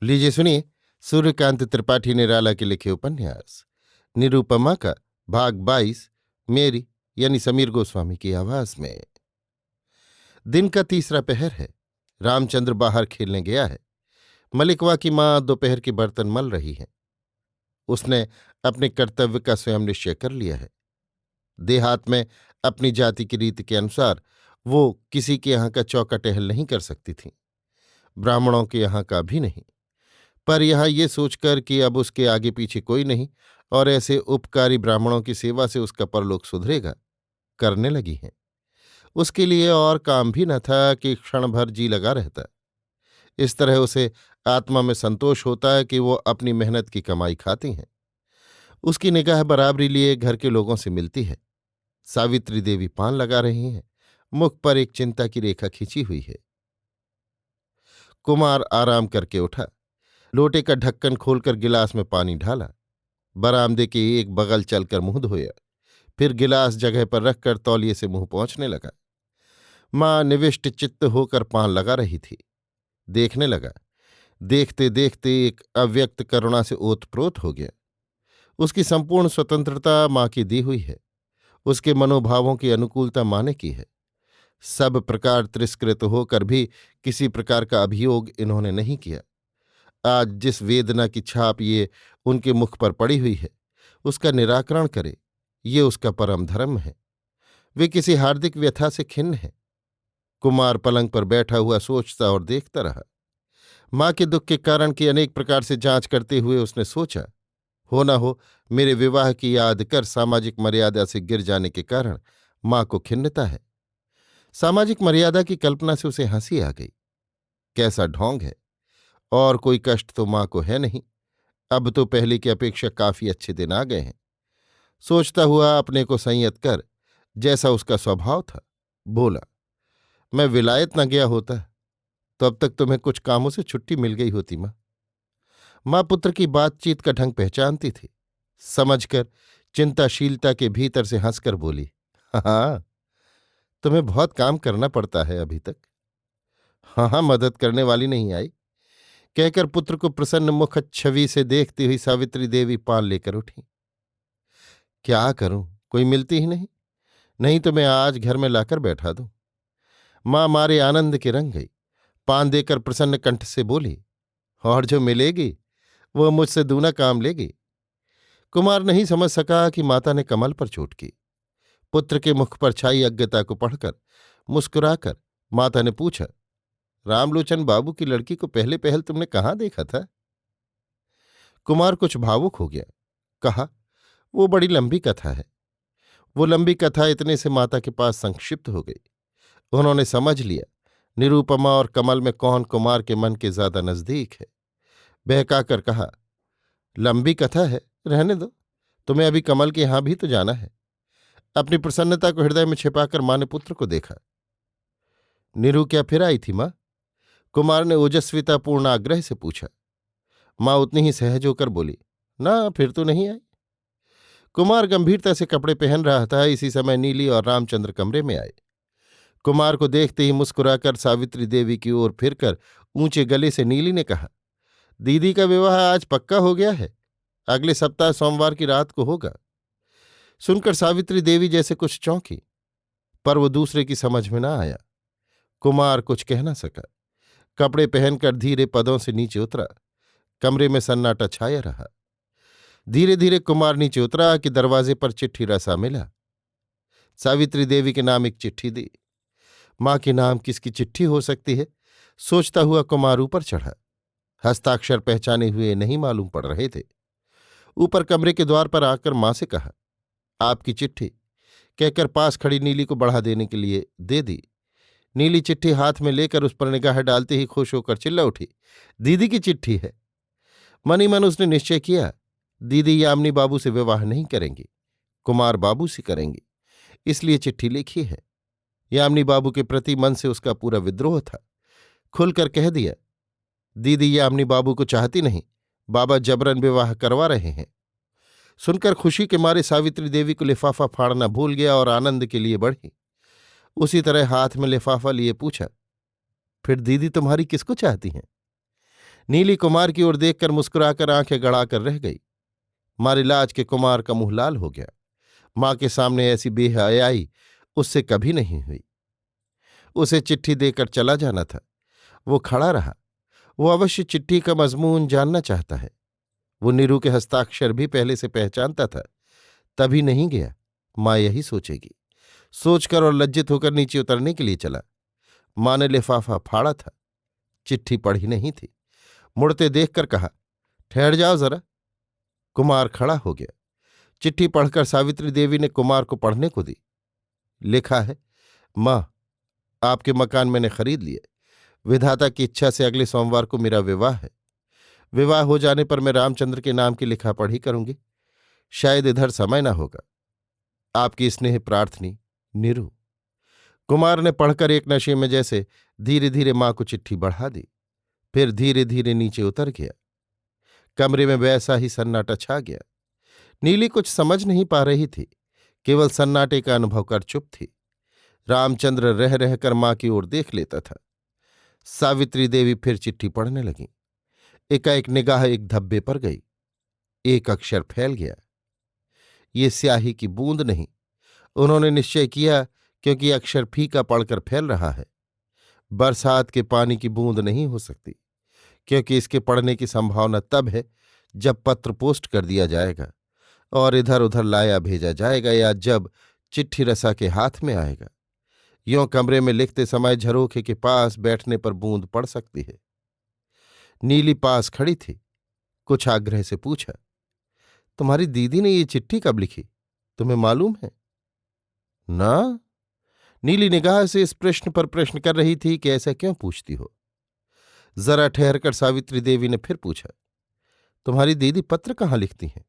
लीजिए सुनिए। सूर्यकांत त्रिपाठी निराला के लिखे उपन्यास निरुपमा का भाग 22 मेरी यानी समीर गोस्वामी की आवाज में। दिन का तीसरा पहर है। रामचंद्र बाहर खेलने गया है। मलिकवा की माँ दोपहर के बर्तन मल रही है। उसने अपने कर्तव्य का स्वयं निश्चय कर लिया है। देहात में अपनी जाति की रीति के अनुसार वो किसी के यहाँ का चौका टहल नहीं कर सकती थी, ब्राह्मणों के यहाँ का भी नहीं। पर यहाँ ये सोचकर कि अब उसके आगे पीछे कोई नहीं और ऐसे उपकारी ब्राह्मणों की सेवा से उसका परलोक सुधरेगा, करने लगी हैं। उसके लिए और काम भी न था कि क्षण भर जी लगा रहता। इस तरह उसे आत्मा में संतोष होता है कि वो अपनी मेहनत की कमाई खाती हैं। उसकी निगाह बराबरी लिए घर के लोगों से मिलती है। सावित्री देवी पान लगा रही हैं। मुख पर एक चिंता की रेखा खिंची हुई है। कुमार आराम करके उठा, लोटे का ढक्कन खोलकर गिलास में पानी ढाला, बरामदे के एक बगल चलकर मुंह धोया, फिर गिलास जगह पर रखकर तौलिए से मुंह पोंछने लगा। मां निविष्ट चित्त होकर पान लगा रही थी। देखने लगा। देखते देखते एक अव्यक्त करुणा से ओतप्रोत हो गया। उसकी संपूर्ण स्वतंत्रता मां की दी हुई है। उसके मनोभावों की अनुकूलता मां ने की है। सब प्रकार तिरस्कृत होकर भी किसी प्रकार का अभियोग इन्होंने नहीं किया। आज जिस वेदना की छाप ये उनके मुख पर पड़ी हुई है, उसका निराकरण करे, ये उसका परम धर्म है। वे किसी हार्दिक व्यथा से खिन्न है। कुमार पलंग पर बैठा हुआ सोचता और देखता रहा। मां के दुख के कारण की अनेक प्रकार से जांच करते हुए उसने सोचा, हो न हो मेरे विवाह की याद कर सामाजिक मर्यादा से गिर जाने के कारण मां को खिन्नता है। सामाजिक मर्यादा की कल्पना से उसे हंसी आ गई। कैसा ढोंग है! और कोई कष्ट तो मां को है नहीं। अब तो पहले की अपेक्षा काफी अच्छे दिन आ गए हैं। सोचता हुआ अपने को संयत कर, जैसा उसका स्वभाव था, बोला, मैं विलायत न गया होता तो अब तक तुम्हें कुछ कामों से छुट्टी मिल गई होती मां। मां पुत्र की बातचीत का ढंग पहचानती थी। समझकर चिंताशीलता के भीतर से हंसकर बोली, हाँ, तुम्हें बहुत काम करना पड़ता है अभी तक। हाँ हाँ, मदद करने वाली नहीं आई, कहकर पुत्र को प्रसन्न मुख छवि से देखती हुई सावित्री देवी पान लेकर उठी। क्या करूं, कोई मिलती ही नहीं। नहीं तो मैं आज घर में लाकर बैठा दूं। मां मारे आनंद के रंग गई। पान देकर प्रसन्न कंठ से बोली, और जो मिलेगी वो मुझसे दूना काम लेगी। कुमार नहीं समझ सका कि माता ने कमल पर चोट की। पुत्र के मुख पर छाई अज्ञता को पढ़कर मुस्कुराकर माता ने पूछा, रामलोचन बाबू की लड़की को पहले पहल तुमने कहाँ देखा था? कुमार कुछ भावुक हो गया। कहा, वो बड़ी लंबी कथा है। वो लंबी कथा इतने से माता के पास संक्षिप्त हो गई। उन्होंने समझ लिया निरूपमा और कमल में कौन कुमार के मन के ज्यादा नजदीक है। बहकाकर कहा, लंबी कथा है, रहने दो। तुम्हें अभी कमल के यहां भी तो जाना है। अपनी प्रसन्नता को हृदय में छिपाकर मां ने पुत्र को देखा। नीरू क्या फिर आई थी मां? कुमार ने ओजस्वितापूर्ण आग्रह से पूछा। मां उतनी ही सहज होकर बोली, ना, फिर तो नहीं आई। कुमार गंभीरता से कपड़े पहन रहा था। इसी समय नीली और रामचंद्र कमरे में आए। कुमार को देखते ही मुस्कुराकर सावित्री देवी की ओर फिरकर ऊंचे गले से नीली ने कहा, दीदी का विवाह आज पक्का हो गया है। अगले सप्ताह सोमवार की रात को होगा। सुनकर सावित्री देवी जैसे कुछ चौंकी, पर वो दूसरे की समझ में ना आया। कुमार कुछ कह न सका। कपड़े पहनकर धीरे पदों से नीचे उतरा। कमरे में सन्नाटा छाया रहा। धीरे धीरे कुमार नीचे उतरा कि दरवाजे पर चिट्ठी रसा मिला। सावित्री देवी के नाम एक चिट्ठी दी। मां के नाम किसकी चिट्ठी हो सकती है, सोचता हुआ कुमार ऊपर चढ़ा। हस्ताक्षर पहचाने हुए नहीं मालूम पड़ रहे थे। ऊपर कमरे के द्वार पर आकर मां से कहा, आपकी चिट्ठी, कहकर पास खड़ी नीली को बढ़ा देने के लिए दे दी। नीली चिट्ठी हाथ में लेकर उस पर निगाह डालते ही खुश होकर चिल्ला उठी, दीदी की चिट्ठी है। मन ही मन उसने निश्चय किया, दीदी यामिनी बाबू से विवाह नहीं करेंगी, कुमार बाबू से करेंगी, इसलिए चिट्ठी लिखी है। यामिनी बाबू के प्रति मन से उसका पूरा विद्रोह था। खुलकर कह दिया, दीदी यामिनी बाबू को चाहती नहीं, बाबा जबरन विवाह करवा रहे हैं। सुनकर खुशी के मारे सावित्री देवी को लिफाफा फाड़ना भूल गया और आनंद के लिए बढ़ी। उसी तरह हाथ में लिफाफा लिए पूछा, फिर दीदी तुम्हारी किसको चाहती हैं? नीली कुमार की ओर देखकर मुस्कुराकर आंखें गड़ाकर रह गई। मारिलाज के कुमार का मुंह लाल हो गया। मां के सामने ऐसी बेहयाई उससे कभी नहीं हुई। उसे चिट्ठी देकर चला जाना था। वो खड़ा रहा। वो अवश्य चिट्ठी का मजमून जानना चाहता है। वो नीरू के हस्ताक्षर भी पहले से पहचानता था, तभी नहीं गया। मां यही सोचेगी, सोचकर और लज्जित होकर नीचे उतरने के लिए चला। मां ने लिफाफा फाड़ा था, चिट्ठी पढ़ी नहीं थी। मुड़ते देखकर कहा, ठहर जाओ जरा। कुमार खड़ा हो गया। चिट्ठी पढ़कर सावित्री देवी ने कुमार को पढ़ने को दी। लिखा है, मां, आपके मकान मैंने खरीद लिए। विधाता की इच्छा से अगले सोमवार को मेरा विवाह है। विवाह हो जाने पर मैं रामचंद्र के नाम की लिखा पढ़ी करूंगी। शायद इधर समय न होगा। आपकी स्नेह प्रार्थनी नीरू। कुमार ने पढ़कर एक नशे में जैसे धीरे धीरे मां को चिट्ठी बढ़ा दी, फिर धीरे धीरे नीचे उतर गया। कमरे में वैसा ही सन्नाटा छा गया। नीली कुछ समझ नहीं पा रही थी, केवल सन्नाटे का अनुभव कर चुप थी। रामचंद्र रह रहकर मां की ओर देख लेता था। सावित्री देवी फिर चिट्ठी पढ़ने लगी। एकाएक निगाह एक धब्बे पर गई। एक अक्षर फैल गया। ये स्याही की बूंद नहीं, उन्होंने निश्चय किया, क्योंकि अक्षर फीका पड़कर फैल रहा है। बरसात के पानी की बूंद नहीं हो सकती, क्योंकि इसके पड़ने की संभावना तब है जब पत्र पोस्ट कर दिया जाएगा और इधर उधर लाया भेजा जाएगा, या जब चिट्ठी रसा के हाथ में आएगा। यों कमरे में लिखते समय झरोखे के पास बैठने पर बूंद पड़ सकती है। नीली पास खड़ी थी। कुछ आग्रह से पूछा, तुम्हारी दीदी ने ये चिट्ठी कब लिखी, तुम्हें मालूम है? ना। नीली निगाह से इस प्रश्न पर प्रश्न कर रही थी कि ऐसा क्यों पूछती हो। जरा ठहरकर सावित्री देवी ने फिर पूछा, तुम्हारी दीदी पत्र कहाँ लिखती हैं?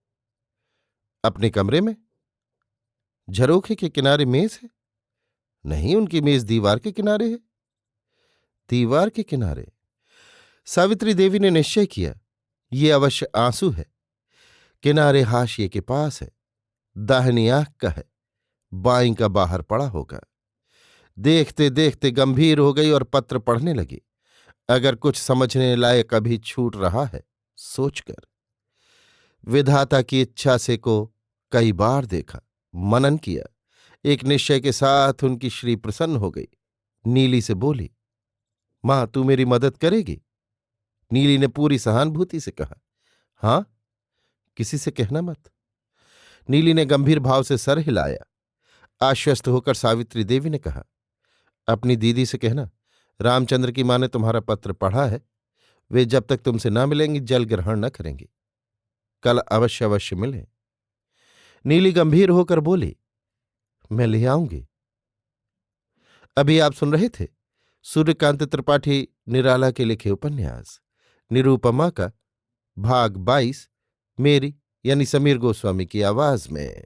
अपने कमरे में। झरोखे के किनारे मेज है? नहीं, उनकी मेज दीवार के किनारे है। दीवार के किनारे? सावित्री देवी ने निश्चय किया, ये अवश्य आंसू है। किनारे हाशिए के पास है, दाहिनी आंख का है, बाईं का बाहर पड़ा होगा। देखते देखते गंभीर हो गई और पत्र पढ़ने लगी। अगर कुछ समझने लायक अभी छूट रहा है, सोचकर। विधाता की इच्छा से को कई बार देखा, मनन किया। एक निश्चय के साथ उनकी श्री प्रसन्न हो गई। नीली से बोली, मां, तू मेरी मदद करेगी? नीली ने पूरी सहानुभूति से कहा, हां, किसी से कहना मत। नीली ने गंभीर भाव से सर हिलाया। आश्वस्त होकर सावित्री देवी ने कहा, अपनी दीदी से कहना, रामचंद्र की मां ने तुम्हारा पत्र पढ़ा है। वे जब तक तुमसे न मिलेंगी जल ग्रहण न करेंगी। कल अवश्य अवश्य मिलें। नीली गंभीर होकर बोली, मैं ले आऊंगी। अभी आप सुन रहे थे सूर्यकांत त्रिपाठी निराला के लिखे उपन्यास निरूपमा का भाग 22, मेरी यानी समीर गोस्वामी की आवाज में।